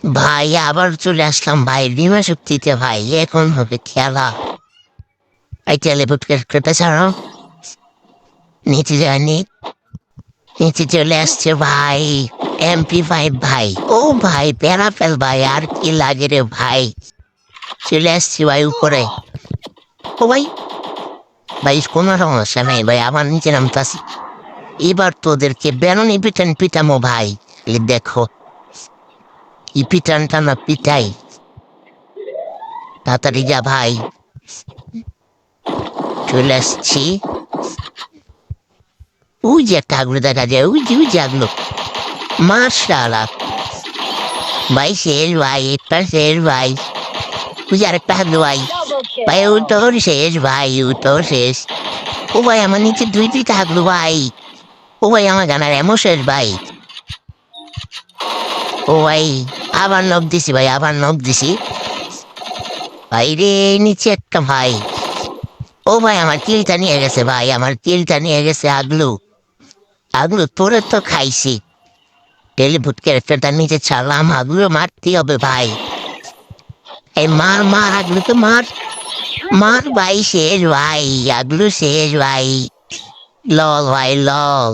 ভাই আবার চলে আসলাম ভাই বিমা শক্তিতে ভাই এখন হবে খেলা। এই টেলিপুট কেটে ছাড়ো, নিচে যায়নি, নিচে চলে আসছে ভাই। MP5 ভাই, ও ভাই প্যারাফেল ভাই, আর কি লাগে রে ভাই। চলে আসছি ভাই উপরে। ও ভাই, ভাই কোনো সমস্যা নাই ভাই, আমার নিচে নামতাছি। এবার তোদেরকে বেরোনি পিটান পিটামো ভাই। এই দেখো কি পিটানটা না পিটাই, তাড়াতাড়ি যা ভাই। চলে আসছি। ওই যে একটা আগুলো দেখা যায়, ওই যে আগুলো। মার্শাল্লাহ ভাই, শেষ ভাই, একটা শেষ ভাই। ওই যে আরেকটা আগুলো ভাই। ভাই ও তোর শেষ ভাই, ও তোর শেষ। ও ভাই আমার নিচে দুইটা আগুলো ভাই। ও ভাই আমার গানার এমন শেষ ভাই। ও ভাই আবার নখ দিছি ভাই, আবার নখ দিছি ভাই রে। নিচে একটা ভাই। ও ভাই আমার তিলটা নিয়ে গেছে ভাই, আমার তিলটা নিয়ে গেছে আগলু। আগলু তোরে তো খাইছি। টেলিভুট ক্যারেক্টারটা নিচে ছাড়লাম, আগলু মারতে হবে ভাই। এই মার মার আগলুকে মার। মার ভাই, শেষ ভাই, আগলু শেষ ভাই। লল ভাই লল।